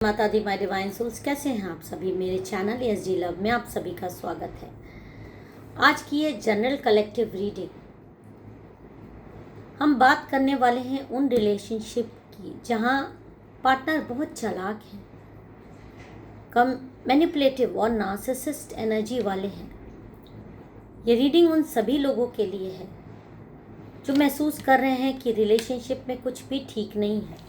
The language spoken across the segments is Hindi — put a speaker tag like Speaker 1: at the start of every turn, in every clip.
Speaker 1: माता दी माय डिवाइन सोल्स, कैसे हैं आप सभी। मेरे चैनल एसजी लव में आप सभी का स्वागत है। आज की ये जनरल कलेक्टिव रीडिंग हम बात करने वाले हैं उन रिलेशनशिप की जहां पार्टनर बहुत चालाक हैं, कम मैनिपुलेटिव और नार्सिसिस्ट एनर्जी वाले हैं। ये रीडिंग उन सभी लोगों के लिए है जो महसूस कर रहे हैं कि रिलेशनशिप में कुछ भी ठीक नहीं है।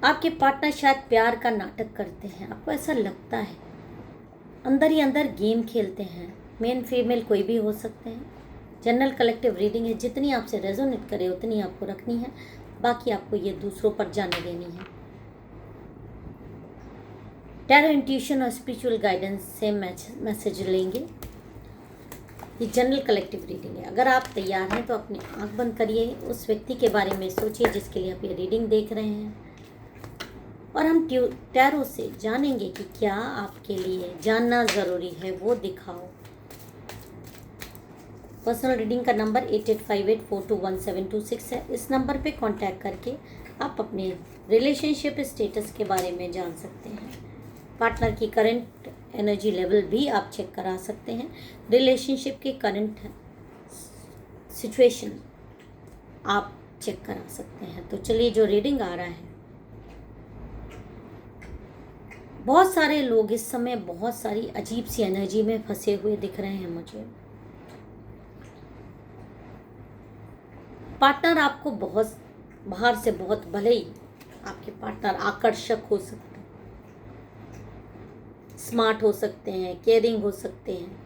Speaker 1: आपके पार्टनर शायद प्यार का नाटक करते हैं, आपको ऐसा लगता है। अंदर ही अंदर गेम खेलते हैं। मेन फीमेल कोई भी हो सकते हैं। जनरल कलेक्टिव रीडिंग है, जितनी आपसे रेजोनेट करे उतनी आपको रखनी है, बाकी आपको ये दूसरों पर जाने देनी है। टैरो इंट्यूशन और स्पिरिचुअल गाइडेंस से मैसेज लेंगे। ये जनरल कलेक्टिव रीडिंग है। अगर आप तैयार हैं तो अपनी आंख बंद करिए, उस व्यक्ति के बारे में सोचिए जिसके लिए आप ये रीडिंग देख रहे हैं, और हम टैरो से जानेंगे कि क्या आपके लिए जानना ज़रूरी है, वो दिखाओ। पर्सनल रीडिंग का नंबर 8858421726 है। इस नंबर पे कांटेक्ट करके आप अपने रिलेशनशिप स्टेटस के बारे में जान सकते हैं। पार्टनर की करंट एनर्जी लेवल भी आप चेक करा सकते हैं। रिलेशनशिप की करंट सिचुएशन आप चेक करा सकते हैं। तो चलिए, जो रीडिंग आ रहा है, बहुत सारे लोग इस समय बहुत सारी अजीब सी एनर्जी में फंसे हुए दिख रहे हैं मुझे। पार्टनर आपको बहुत बाहर से बहुत, भले ही आपके पार्टनर आकर्षक हो सकते हैं, स्मार्ट हो सकते हैं, केयरिंग हो सकते हैं,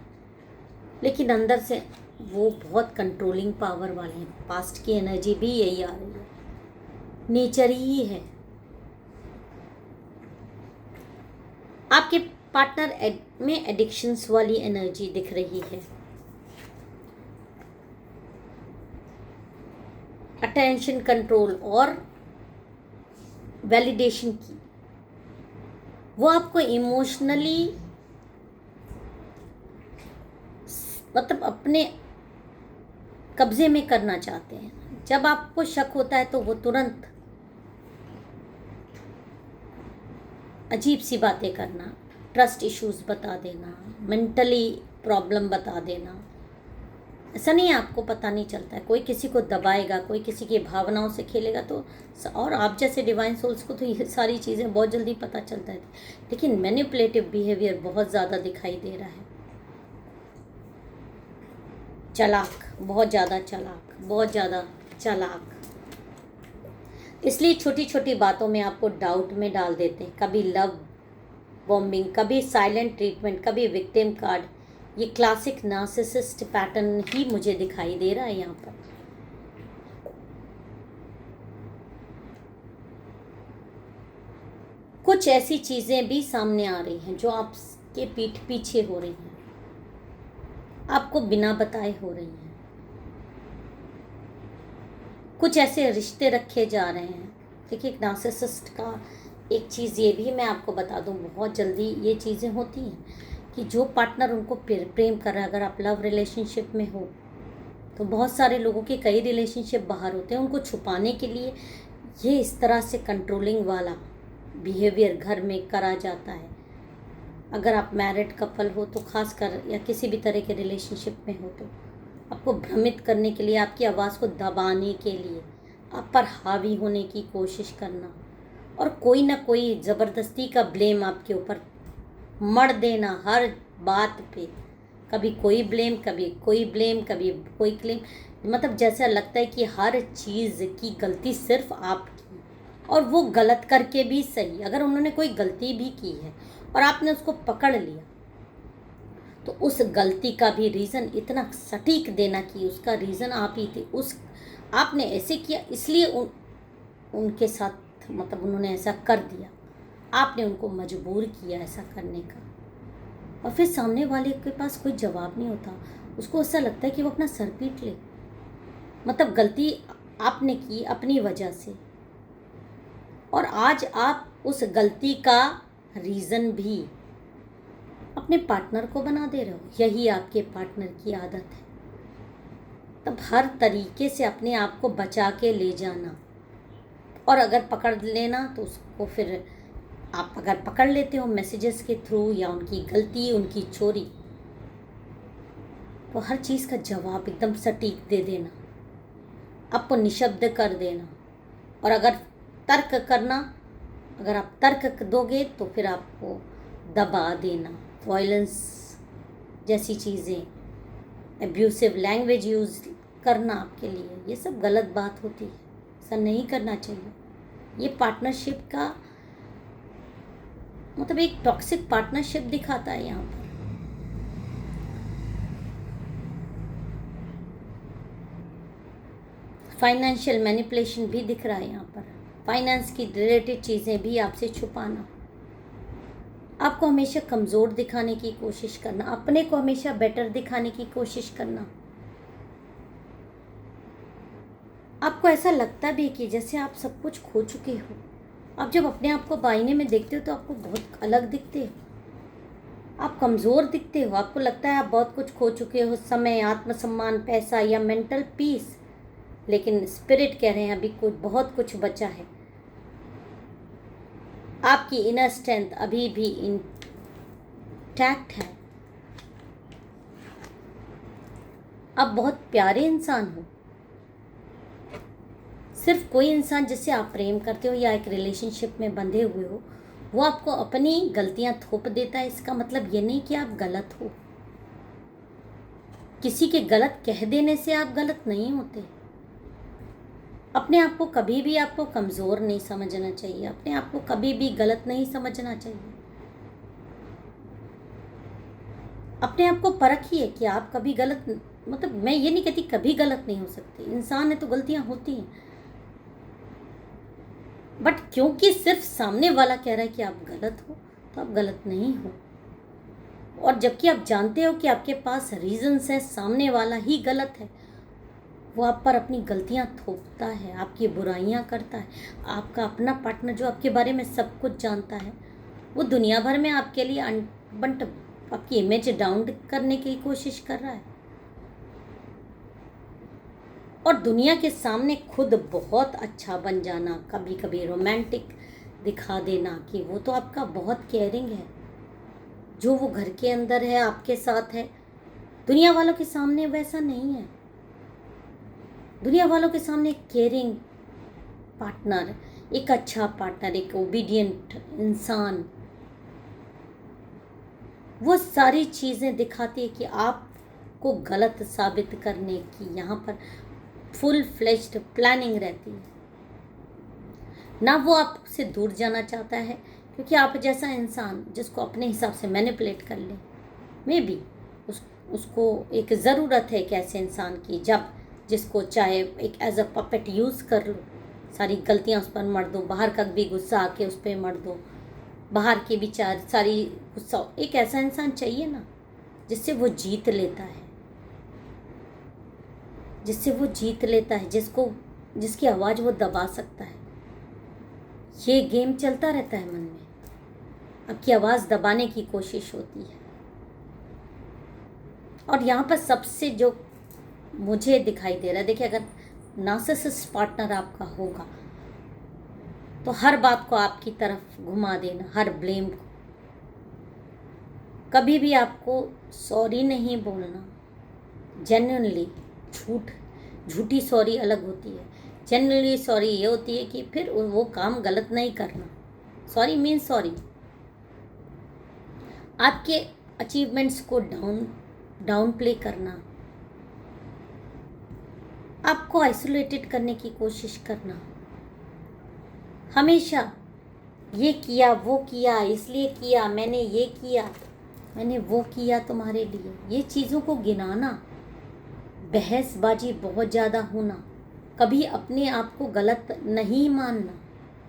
Speaker 1: लेकिन अंदर से वो बहुत कंट्रोलिंग पावर वाले हैं। पास्ट की एनर्जी भी यही आ रही है, नेचर ही है। आपके पार्टनर में एडिक्शंस वाली एनर्जी दिख रही है, अटेंशन कंट्रोल और वैलिडेशन की। वो आपको इमोशनली मतलब अपने कब्जे में करना चाहते हैं। जब आपको शक होता है तो वो तुरंत अजीब सी बातें करना, ट्रस्ट इश्यूज बता देना, मेंटली प्रॉब्लम बता देना। ऐसा नहीं है आपको पता नहीं चलता है। कोई किसी को दबाएगा, कोई किसी की भावनाओं से खेलेगा, तो और आप जैसे डिवाइन सोल्स को तो ये सारी चीज़ें बहुत जल्दी पता चलता है। लेकिन मैनिपुलेटिव बिहेवियर बहुत ज़्यादा दिखाई दे रहा है। चालाक, बहुत ज़्यादा चालाक, बहुत ज़्यादा चालाक। इसलिए छोटी छोटी बातों में आपको डाउट में डाल देते हैं। कभी लव बॉम्बिंग, कभी साइलेंट ट्रीटमेंट, कभी विक्टिम कार्ड। ये क्लासिक नार्सिसिस्ट पैटर्न ही मुझे दिखाई दे रहा है यहाँ पर। कुछ ऐसी चीज़ें भी सामने आ रही हैं जो आपके पीठ पीछे हो रही हैं, आपको बिना बताए हो रही हैं। कुछ ऐसे रिश्ते रखे जा रहे हैं। देखिए, नार्सिसिस्ट का एक चीज़ ये भी मैं आपको बता दूं, बहुत जल्दी ये चीज़ें होती हैं कि जो पार्टनर उनको प्रेम कर रहा है, अगर आप लव रिलेशनशिप में हो तो बहुत सारे लोगों के कई रिलेशनशिप बाहर होते हैं। उनको छुपाने के लिए ये इस तरह से कंट्रोलिंग वाला बिहेवियर घर में करा जाता है। अगर आप मैरिड कपल हो तो खास कर, या किसी भी तरह के रिलेशनशिप में हो, तो आपको भ्रमित करने के लिए, आपकी आवाज़ को दबाने के लिए, आप पर हावी होने की कोशिश करना, और कोई ना कोई ज़बरदस्ती का ब्लेम आपके ऊपर मढ़ देना हर बात पे। कभी कोई ब्लेम, कभी कोई ब्लेम, कभी कोई क्लेम। मतलब जैसा लगता है कि हर चीज़ की गलती सिर्फ आपकी, और वो गलत करके भी सही। अगर उन्होंने कोई गलती भी की है और आपने उसको पकड़ लिया, तो उस गलती का भी रीज़न इतना सटीक देना कि उसका रीज़न आप ही थे। आपने ऐसे किया इसलिए उनके साथ, मतलब उन्होंने ऐसा कर दिया, आपने उनको मजबूर किया ऐसा करने का। और फिर सामने वाले के पास कोई जवाब नहीं होता। उसको ऐसा लगता है कि वो अपना सर पीट ले। मतलब गलती आपने की अपनी वजह से, और आज आप उस गलती का रीज़न भी अपने पार्टनर को बना दे रहे हो। यही आपके पार्टनर की आदत है। तब हर तरीके से अपने आप को बचा के ले जाना, और अगर पकड़ लेना तो उसको फिर आप अगर पकड़ लेते हो मैसेजेस के थ्रू या उनकी गलती, उनकी चोरी, तो हर चीज़ का जवाब एकदम सटीक दे देना, आपको निशब्द कर देना। और अगर तर्क करना, अगर आप तर्क दोगे तो फिर आपको दबा देना, वायलेंस जैसी चीज़ें, एब्यूसिव लैंग्वेज यूज़ करना आपके लिए, ये सब गलत बात होती है, ऐसा नहीं करना चाहिए। ये पार्टनरशिप का मतलब एक टॉक्सिक पार्टनरशिप दिखाता है यहाँ पर। फाइनेंशियल मैनिपुलेशन भी दिख रहा है यहाँ पर, फाइनेंस की रिलेटेड चीज़ें भी आपसे छुपाना, आपको हमेशा कमज़ोर दिखाने की कोशिश करना, अपने को हमेशा बेटर दिखाने की कोशिश करना। आपको ऐसा लगता भी कि जैसे आप सब कुछ खो चुके हो। आप जब अपने आप को आईने में देखते हो तो आपको बहुत अलग दिखते हो, आप कमज़ोर दिखते हो, आपको लगता है आप बहुत कुछ खो चुके हो, समय, आत्मसम्मान, पैसा या मेंटल पीस। लेकिन स्पिरिट कह रहे हैं अभी कुछ बहुत कुछ बचा है, आपकी इनर स्ट्रेंथ अभी भी इंटैक्ट है। आप बहुत प्यारे इंसान हो। सिर्फ कोई इंसान जिससे आप प्रेम करते हो या एक रिलेशनशिप में बंधे हुए हो, वो आपको अपनी गलतियां थोप देता है। इसका मतलब ये नहीं कि आप गलत हो। किसी के गलत कह देने से आप गलत नहीं होते। अपने आप को कभी भी आपको कमज़ोर नहीं समझना चाहिए, अपने आप को कभी भी गलत नहीं समझना चाहिए। अपने आप को परखिए कि आप कभी गलत, मतलब मैं ये नहीं कहती कभी गलत नहीं हो सकती, इंसान है तो गलतियां होती हैं, बट क्योंकि सिर्फ सामने वाला कह रहा है कि आप गलत हो तो आप गलत नहीं हो। और जबकि आप जानते हो कि आपके पास रीजंस है, सामने वाला ही गलत है, वो आप पर अपनी गलतियां थोपता है, आपकी बुराइयां करता है। आपका अपना पार्टनर जो आपके बारे में सब कुछ जानता है, वो दुनिया भर में आपके लिए बंट आपकी इमेज डाउन करने की कोशिश कर रहा है, और दुनिया के सामने खुद बहुत अच्छा बन जाना, कभी कभी रोमांटिक दिखा देना कि वो तो आपका बहुत केयरिंग है, जो वो घर के अंदर है आपके साथ है, दुनिया वालों के सामने वैसा नहीं है। दुनिया वालों के सामने एक केयरिंग पार्टनर, एक अच्छा पार्टनर, एक ओबीडियंट इंसान, वो सारी चीज़ें दिखाती है कि आपको गलत साबित करने की यहाँ पर फुल फ्लेज्ड प्लानिंग रहती है। ना वो आपसे दूर जाना चाहता है, क्योंकि आप जैसा इंसान जिसको अपने हिसाब से मैनिपुलेट कर ले, मे बी उसको एक ज़रूरत है एक ऐसे इंसान की जब जिसको चाहे एक एज अ पपेट यूज़ कर लो, सारी गलतियाँ उस पर मर दो, बाहर का भी गुस्सा आके उस पर मर दो, बाहर की भी सारी गुस्सा। एक ऐसा इंसान चाहिए ना जिससे वो जीत लेता है, जिससे वो जीत लेता है, जिसकी आवाज़ वो दबा सकता है। ये गेम चलता रहता है मन में, आपकी आवाज़ दबाने की कोशिश होती है। और यहाँ पर सबसे जो मुझे दिखाई दे रहा है, देखिए अगर नार्सिसिस्ट पार्टनर आपका होगा तो हर बात को आपकी तरफ घुमा देना, हर ब्लेम को, कभी भी आपको सॉरी नहीं बोलना, जेन्युइनली। झूठी सॉरी अलग होती है, जेन्युइनली सॉरी ये होती है कि फिर वो काम गलत नहीं करना। Sorry means sorry. आपके अचीवमेंट्स को डाउन प्ले करना, आपको आइसोलेटेड करने की कोशिश करना, हमेशा ये किया वो किया, इसलिए किया, मैंने ये किया, मैंने वो किया तुम्हारे लिए, ये चीज़ों को गिनाना, बहसबाजी बहुत ज़्यादा होना, कभी अपने आप को गलत नहीं मानना,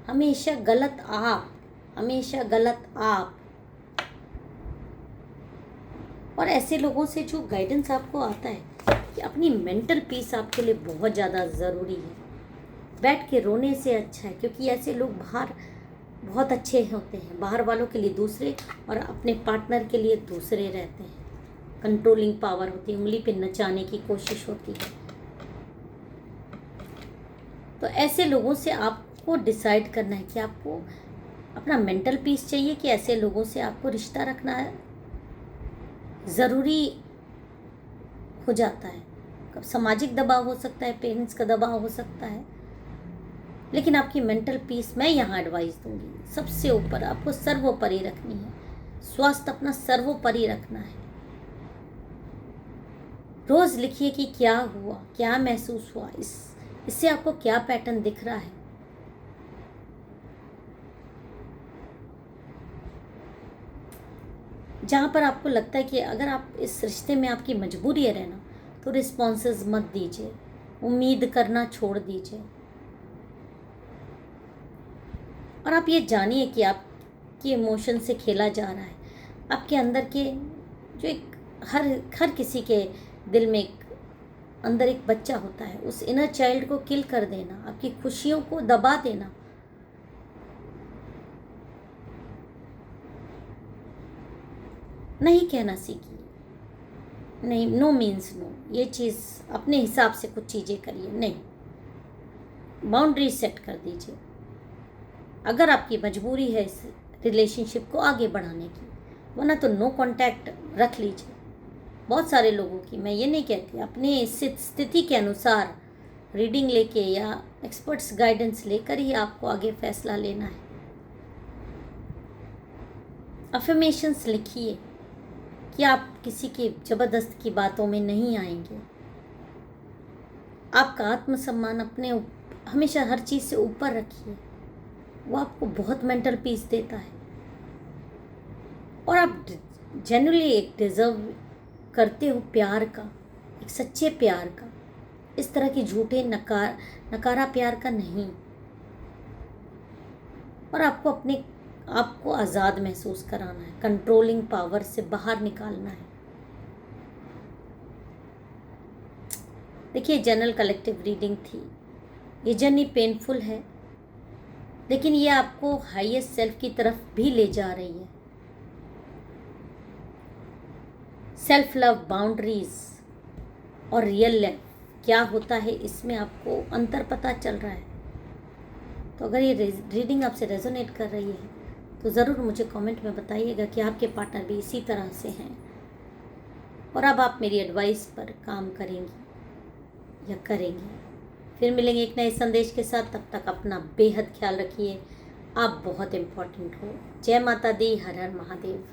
Speaker 1: हमेशा गलत आप, हमेशा गलत आप। और ऐसे लोगों से जो गाइडेंस आपको आता है कि अपनी मेंटल पीस आपके लिए बहुत ज़्यादा ज़रूरी है। बैठ के रोने से अच्छा है, क्योंकि ऐसे लोग बाहर बहुत अच्छे होते हैं, बाहर वालों के लिए दूसरे और अपने पार्टनर के लिए दूसरे रहते हैं। कंट्रोलिंग पावर होती है, उंगली पे नचाने की कोशिश होती है, तो ऐसे लोगों से आपको डिसाइड करना है कि आपको अपना मेंटल पीस चाहिए कि ऐसे लोगों से आपको रिश्ता रखना है ज़रूरी हो जाता है। कब सामाजिक दबाव हो सकता है, पेरेंट्स का दबाव हो सकता है, लेकिन आपकी मेंटल पीस मैं यहाँ एडवाइस दूंगी सबसे ऊपर आपको सर्वोपरि रखनी है। स्वास्थ्य अपना सर्वोपरि रखना है। रोज़ लिखिए कि क्या हुआ, क्या महसूस हुआ, इससे आपको क्या पैटर्न दिख रहा है। जहाँ पर आपको लगता है कि अगर आप इस रिश्ते में आपकी मजबूरी है रहना, तो रिस्पॉन्सेस मत दीजिए, उम्मीद करना छोड़ दीजिए। और आप ये जानिए कि आपके इमोशन से खेला जा रहा है। आपके अंदर के जो एक हर किसी के दिल में अंदर एक बच्चा होता है, उस इनर चाइल्ड को किल कर देना, आपकी खुशियों को दबा देना, नहीं कहना सीखिए। नहीं, नो मीन्स नो। ये चीज़ अपने हिसाब से कुछ चीज़ें करिए, नहीं, बाउंड्री सेट कर दीजिए। अगर आपकी मजबूरी है इस रिलेशनशिप को आगे बढ़ाने की, वरना तो नो कांटेक्ट रख लीजिए। बहुत सारे लोगों की, मैं ये नहीं कहती, अपने स्थिति के अनुसार रीडिंग लेके या एक्सपर्ट्स गाइडेंस लेकर ही आपको आगे फैसला लेना है। अफर्मेशंस लिखिए कि आप किसी की ज़बरदस्त की बातों में नहीं आएंगे। आपका आत्मसम्मान अपने हमेशा हर चीज़ से ऊपर रखिए, वो आपको बहुत मेंटल पीस देता है। और आप जेन्युइनली एक डिज़र्व करते हो प्यार का, एक सच्चे प्यार का, इस तरह के झूठे नकारा प्यार का नहीं। और आपको आज़ाद महसूस कराना है, कंट्रोलिंग पावर से बाहर निकालना है। देखिए, जनरल कलेक्टिव रीडिंग थी। ये जर्नी पेनफुल है, लेकिन ये आपको हाईएस्ट सेल्फ की तरफ भी ले जा रही है। सेल्फ लव, बाउंड्रीज और रियल लव क्या होता है, इसमें आपको अंतर पता चल रहा है। तो अगर ये रीडिंग आपसे रेजोनेट कर रही है, तो ज़रूर मुझे कमेंट में बताइएगा कि आपके पार्टनर भी इसी तरह से हैं, और अब आप मेरी एडवाइस पर काम करेंगी या करेंगे। फिर मिलेंगे एक नए संदेश के साथ। तब तक अपना बेहद ख्याल रखिए। आप बहुत इम्पोर्टेंट हो। जय माता दी, हर हर महादेव।